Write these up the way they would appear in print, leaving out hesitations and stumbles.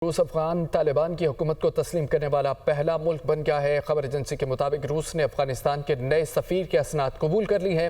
روس افغان طالبان کی حکومت کو تسلیم کرنے والا پہلا ملک بن گیا ہے۔ خبر ایجنسی کے مطابق روس نے افغانستان کے نئے سفیر کی اسناد قبول کر لی ہیں۔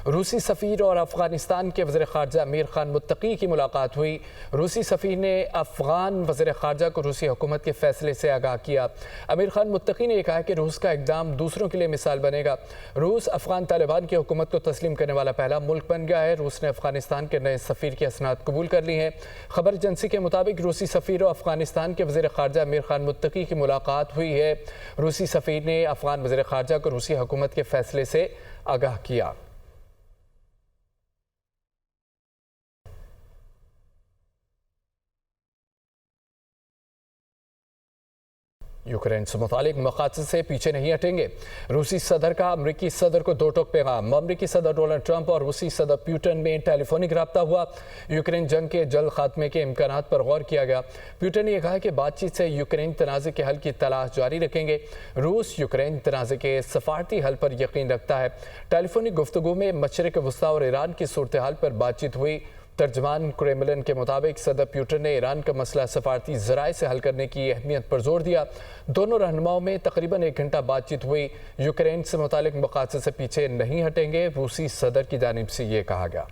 روسی سفیر اور افغانستان کے وزیر خارجہ امیر خان متقی کی ملاقات ہوئی۔ روسی سفیر نے افغان وزیر خارجہ کو روسی حکومت کے فیصلے سے آگاہ کیا۔ امیر خان متقی نے یہ کہا کہ روس کا اقدام دوسروں کے لیے مثال بنے گا۔ روس افغان طالبان کی حکومت کو تسلیم کرنے والا پہلا ملک بن گیا ہے۔ روس نے افغانستان کے نئے سفیر کی اسناد قبول کر لی ہیں۔ خبر ایجنسی کے مطابق روسی سفیر اور افغانستان کے وزیر خارجہ امیر خان متقی کی ملاقات ہوئی ہے۔ روسی سفیر نے افغان وزیر خارجہ کو روسی حکومت کے فیصلے سے آگاہ کیا۔ یوکرین سے متعلق مقاصد سے پیچھے نہیں ہٹیں گے۔ روسی صدر کا امریکی صدر کو دو ٹوک پیغام۔ امریکی صدر ڈونلڈ ٹرمپ اور روسی صدر پیوٹن میں ٹیلی فونک رابطہ ہوا۔ یوکرین جنگ کے جلد خاتمے کے امکانات پر غور کیا گیا۔ پیوٹن نے یہ کہا کہ بات چیت سے یوکرین تنازع کے حل کی تلاش جاری رکھیں گے۔ روس یوکرین تنازع کے سفارتی حل پر یقین رکھتا ہے۔ ٹیلی فونک گفتگو میں مشرق وسطیٰ اور ایران کی صورتحال پر بات چیت ہوئی۔ ترجمان کریملن کے مطابق صدر پیوٹن نے ایران کا مسئلہ سفارتی ذرائع سے حل کرنے کی اہمیت پر زور دیا۔ دونوں رہنماؤں میں تقریباً 1 گھنٹہ بات چیت ہوئی۔ یوکرین سے متعلق مقاصد سے پیچھے نہیں ہٹیں گے، روسی صدر کی جانب سے یہ کہا گیا۔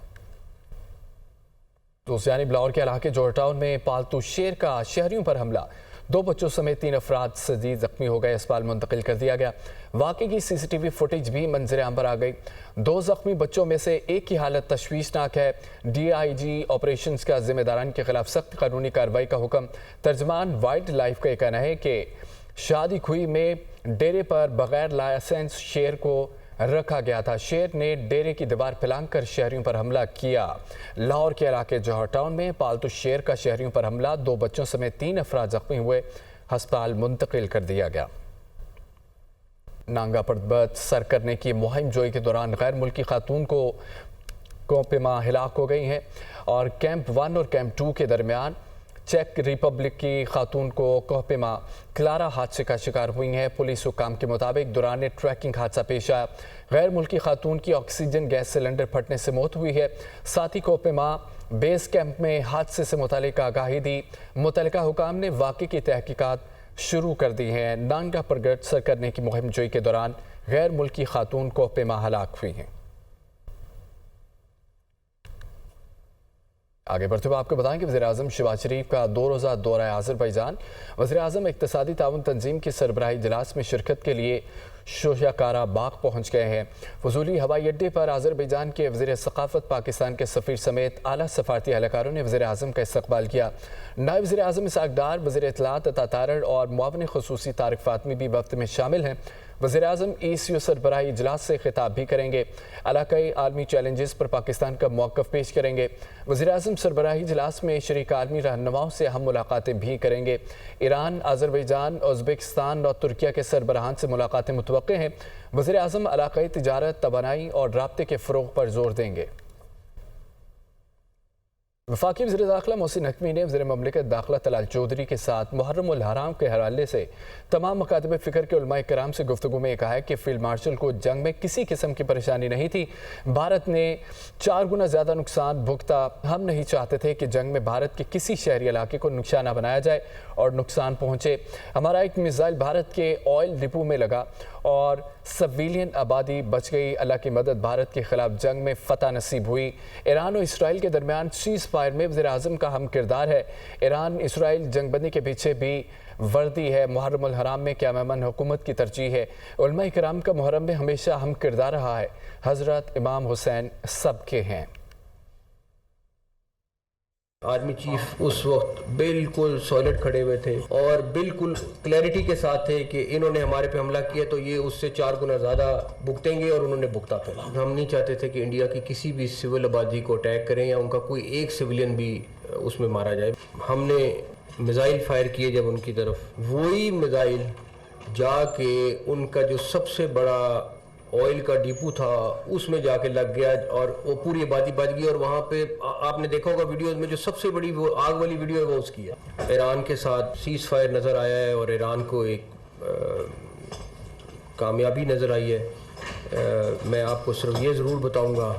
دوسری جانب لاہور کے علاقے جورج ٹاؤن میں پالتو شیر کا شہریوں پر حملہ، 2 بچوں سمیت 3 افراد شدید زخمی ہو گئے، اسپتال منتقل کر دیا گیا۔ واقعے کی سی سی ٹی وی فوٹیج بھی منظر عام پر آ گئی۔ 2 زخمی بچوں میں سے ایک کی حالت تشویشناک ہے۔ ڈی آئی جی آپریشنز کا ذمہ داران کے خلاف سخت قانونی کارروائی کا حکم۔ ترجمان وائلڈ لائف کا یہ کہنا ہے کہ شادی کھوئی میں ڈیرے پر بغیر لائسنس شیر کو رکھا گیا تھا۔ شیر نے ڈیرے کی دیوار پھلانگ کر شہریوں پر حملہ کیا۔ لاہور کے علاقے جوہر ٹاؤن میں پالتو شیر کا شہریوں پر حملہ، 2 بچوں سمیت 3 افراد زخمی ہوئے، ہسپتال منتقل کر دیا گیا۔ نانگا پردبت سر کرنے کی مہم جوئی کے دوران غیر ملکی خاتون کو کوپیما ہلاک ہو گئی ہیں اور کیمپ 1 اور کیمپ 2 کے درمیان چیک ریپبلک کی خاتون کو کوپیما کلارا حادثے کا شکار ہوئی ہیں۔ پولیس حکام کے مطابق دوران ٹریکنگ حادثہ پیش آیا۔ غیر ملکی خاتون کی آکسیجن گیس سلنڈر پھٹنے سے موت ہوئی ہے۔ ساتھ ہی کوپیما بیس کیمپ میں حادثے سے متعلق آگاہی دی۔ متعلقہ حکام نے واقعے کی تحقیقات شروع کر دی ہیں۔ نانگا پرگٹ سر کرنے کی مہم جوئی کے دوران غیر ملکی خاتون کوپیما ہلاک ہوئی ہیں۔ آگے بڑھتے ہوئے آپ کو بتائیں کہ وزیراعظم شہباز شریف کا 2 روزہ دورہ آذربائیجان۔ وزیراعظم اقتصادی تعاون تنظیم کی سربراہی اجلاس میں شرکت کے لیے شوشیاکارا باغ پہنچ گئے ہیں۔ فضولی ہوائی اڈے پر آذربائیجان کے وزیر ثقافت، پاکستان کے سفیر سمیت اعلیٰ سفارتی اہلکاروں نے وزیراعظم کا استقبال کیا۔ نائب وزیر اعظم اسحاق ڈار، وزیر اطلاعات عطا تارڑ اور معاون خصوصی طارق فاطمی بھی وفد میں شامل ہیں۔ وزیراعظم ECO سربراہی اجلاس سے خطاب بھی کریں گے۔ علاقائی عالمی چیلنجز پر پاکستان کا موقف پیش کریں گے۔ وزیراعظم سربراہی اجلاس میں شریک عالمی رہنماؤں سے اہم ملاقاتیں بھی کریں گے۔ ایران، آذربائیجان، ازبکستان اور ترکیہ کے سربراہان سے ملاقاتیں متوقع ہیں۔ وزیراعظم علاقائی تجارت، توانائی اور رابطے کے فروغ پر زور دیں گے۔ وفاقی وزیر داخلہ محسن نقوی نے وزیر مملکت داخلہ طلال چودھری کے ساتھ محرم الحرام کے حوالے سے تمام مکاتب فکر کے علماء کرام سے گفتگو میں کہا ہے کہ فیلڈ مارشل کو جنگ میں کسی قسم کی پریشانی نہیں تھی۔ بھارت نے 4 گنا زیادہ نقصان بھگتا۔ ہم نہیں چاہتے تھے کہ جنگ میں بھارت کے کسی شہری علاقے کو نشانہ بنایا جائے اور نقصان پہنچے۔ ہمارا ایک میزائل بھارت کے آئل ڈپو میں لگا اور سویلین آبادی بچ گئی۔ اللہ کی مدد، بھارت کے خلاف جنگ میں فتح نصیب ہوئی۔ ایران اور اسرائیل کے درمیان سیز فائر میں وزیر اعظم کا اہم کردار ہے۔ ایران اسرائیل جنگ بندی کے پیچھے بھی وردی ہے۔ محرم الحرام میں قیام امن حکومت کی ترجیح ہے۔ علماء کرام کا محرم میں ہمیشہ اہم کردار رہا ہے۔ حضرت امام حسین سب کے ہیں۔ آرمی چیف اس وقت بالکل سالڈ کھڑے ہوئے تھے اور بالکل کلیئرٹی کے ساتھ تھے کہ انہوں نے ہمارے پہ حملہ کیا تو یہ اس سے 4 گنا زیادہ بھگتیں گے، اور انہوں نے بھگتا تھا۔ ہم نہیں چاہتے تھے کہ انڈیا کی کسی بھی سول آبادی کو اٹیک کریں یا ان کا کوئی ایک سویلین بھی اس میں مارا جائے۔ ہم نے میزائل فائر کیے جب ان کی طرف، وہی میزائل جا کے ان کا جو سب سے بڑا آئل کا ڈیپو تھا اس میں جا کے لگ گیا اور وہ پوری آبادی بچ گئی۔ اور وہاں پہ آپ نے دیکھا ہوگا ویڈیوز میں جو سب سے بڑی وہ آگ والی ویڈیو ہے وہ اس کی ہے۔ ایران کے ساتھ سیز فائر نظر آیا ہے اور ایران کو ایک کامیابی نظر آئی ہے۔ میں آپ کو صرف یہ ضرور بتاؤں گا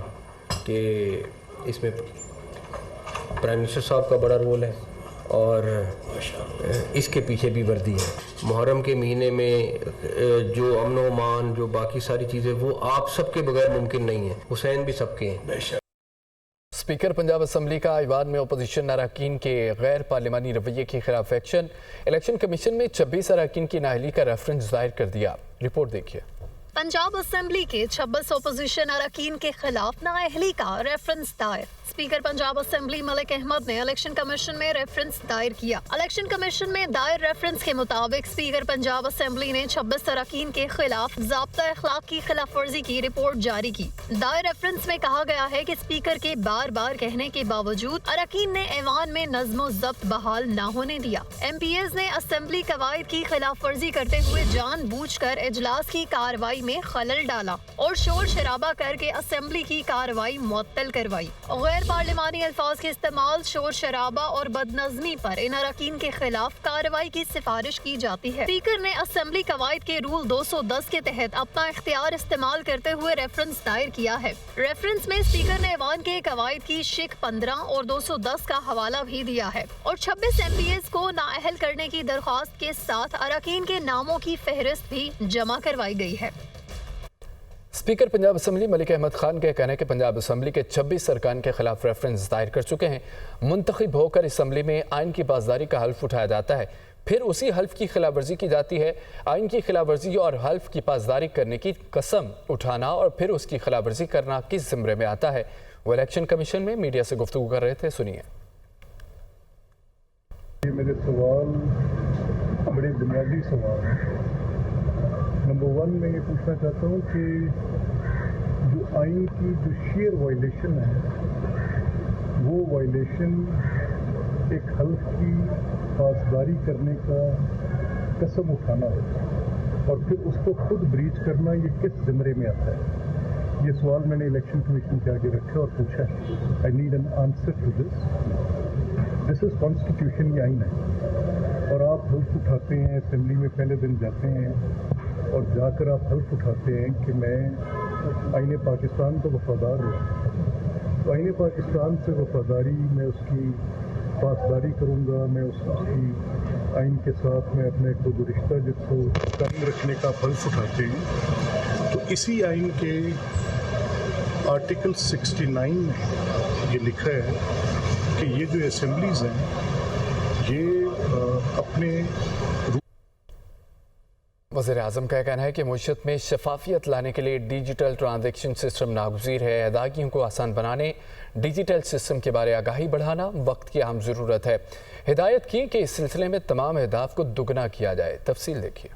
کہ اس میں پرائم منسٹر صاحب کا بڑا رول ہے، اور اس کے پیچھے بھی وردی ہے. محرم کے مہینے میں جو امن و امان، جو باقی ساری چیزیں، وہ آپ سب کے بغیر ممکن نہیں ہیں. حسین بھی سب کے ہیں. اسپیکر پنجاب اسمبلی کا ایوان میں اپوزیشن اراکین کے غیر پارلیمانی رویے کے خلاف ایکشن. الیکشن کمیشن میں 26 اراکین کی نااہلی کا ریفرنس ظاہر کر دیا. رپورٹ دیکھیے. پنجاب اسمبلی کے 26 اپوزیشن اراکین کے خلاف نااہلی کا ریفرنس دائر. اسپیکر پنجاب اسمبلی ملک احمد نے الیکشن کمیشن میں ریفرنس دائر کیا. الیکشن کمیشن میں دائر ریفرنس کے مطابق اسپیکر پنجاب اسمبلی نے 26 اراکین کے خلاف ضابطہ اخلاق کی خلاف ورزی کی رپورٹ جاری کی. دائر ریفرنس میں کہا گیا ہے کہ اسپیکر کے بار بار کہنے کے باوجود اراکین نے ایوان میں نظم و ضبط بحال نہ ہونے دیا. ایم پی ایز نے اسمبلی قواعد کی خلاف ورزی کرتے ہوئے جان بوجھ کر اجلاس کی کارروائی میں خلل ڈالا اور شور شرابہ کر کے اسمبلی کی کارروائی معطل کروائی. غیر پارلیمانی الفاظ کے استعمال، شور شرابہ اور بدنظمی پر ان اراکین کے خلاف کارروائی کی سفارش کی جاتی ہے. اسپیکر نے اسمبلی قواعد کے رول 210 کے تحت اپنا اختیار استعمال کرتے ہوئے ریفرنس دائر کیا ہے. ریفرنس میں اسپیکر نے ایوان کے قواعد کی شق 15 اور 210 کا حوالہ بھی دیا ہے اور 26 ایم پی ایز کو نااہل کرنے کی درخواست کے ساتھ اراکین کے ناموں کی فہرست بھی جمع کروائی گئی ہے. اسپیکر پنجاب اسمبلی ملک احمد خان کا کہنا ہے کہ پنجاب اسمبلی کے 26 ارکان کے خلاف ریفرنس دائر کر چکے ہیں. منتخب ہو کر اسمبلی میں آئین کی پاسداری کا حلف اٹھایا جاتا ہے، پھر اسی حلف کی خلاف ورزی کی جاتی ہے. آئین کی خلاف ورزی اور حلف کی پاسداری کرنے کی قسم اٹھانا اور پھر اس کی خلاف ورزی کرنا کس زمرے میں آتا ہے؟ وہ الیکشن کمیشن میں میڈیا سے گفتگو کر رہے تھے. سنیے. یہ میرے سوال بڑے بنیادی سوال ہیں. نمبر 1 میں یہ پوچھنا چاہتا ہوں کہ جو آئین کی جو شیئر وائلیشن ہے وہ وائلیشن ایک حلف کی پاسداری کرنے کا قسم اٹھانا ہوتا ہے اور پھر اس کو خود بریچ کرنا، یہ کس زمرے میں آتا ہے؟ یہ سوال میں نے الیکشن کمیشن کے آگے رکھا اور پوچھا ہے. I need an answer to this is constitution. یہ آئین ہے اور آپ حلف اٹھاتے ہیں، اسمبلی میں پہلے دن جاتے ہیں اور جا کر آپ حلف اٹھاتے ہیں کہ میں آئین پاکستان کو وفادار ہوں. تو آئین پاکستان سے وفاداری، میں اس کی پاسداری کروں گا، میں اس کی آئین کے ساتھ میں اپنے خود رشتہ جس کو قائم رکھنے کا حلف اٹھاتے ہیں. تو اسی آئین کے آرٹیکل 69 میں یہ لکھا ہے کہ یہ جو اسمبلیز ہیں یہ اپنے وزیر اعظم کا کہنا ہے کہ معیشت میں شفافیت لانے کے لیے ڈیجیٹل ٹرانزیکشن سسٹم ناگزیر ہے. ادائیگیوں کو آسان بنانے، ڈیجیٹل سسٹم کے بارے آگاہی بڑھانا وقت کی اہم ضرورت ہے. ہدایت کی کہ اس سلسلے میں تمام اہداف کو دگنا کیا جائے. تفصیل دیکھیے.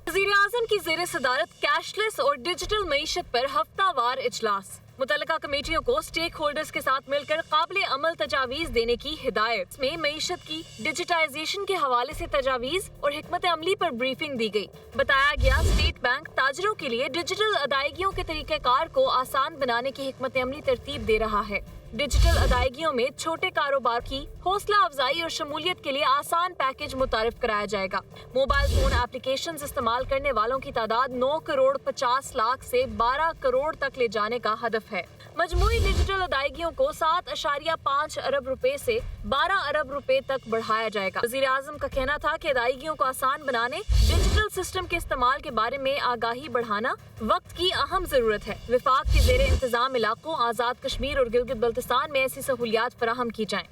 وزیر اعظم کی زیر صدارت کیش لیس اور ڈیجیٹل معیشت پر ہفتہ وار اجلاس. متعلقہ کمیٹیوں کو سٹیک ہولڈرز کے ساتھ مل کر قابل عمل تجاویز دینے کی ہدایت. اس میں معیشت کی ڈیجیٹائزیشن کے حوالے سے تجاویز اور حکمت عملی پر بریفنگ دی گئی. بتایا گیا اسٹیٹ بینک تاجروں کے لیے ڈیجیٹل ادائیگیوں کے طریقہ کار کو آسان بنانے کی حکمت عملی ترتیب دے رہا ہے. ڈیجیٹل ادائیگیوں میں چھوٹے کاروبار کی حوصلہ افزائی اور شمولیت کے لیے آسان پیکج متعارف کرایا جائے گا. موبائل فون ایپلیکیشنز استعمال کرنے والوں کی تعداد 9 کروڑ 50 لاکھ سے 12 کروڑ تک لے جانے کا ہدف ہے. مجموعی ڈیجیٹل ادائیگیوں کو 7.5 ارب روپے سے 12 ارب روپے تک بڑھایا جائے گا. وزیر اعظم کا کہنا تھا کہ ادائیگیوں کو آسان بنانے، ڈیجیٹل سسٹم کے استعمال کے بارے میں آگاہی بڑھانا وقت کی اہم ضرورت ہے. وفاق کے زیر انتظام علاقوں آزاد کشمیر اور گلگت بلتستان میں ایسی سہولیات فراہم کی جائیں.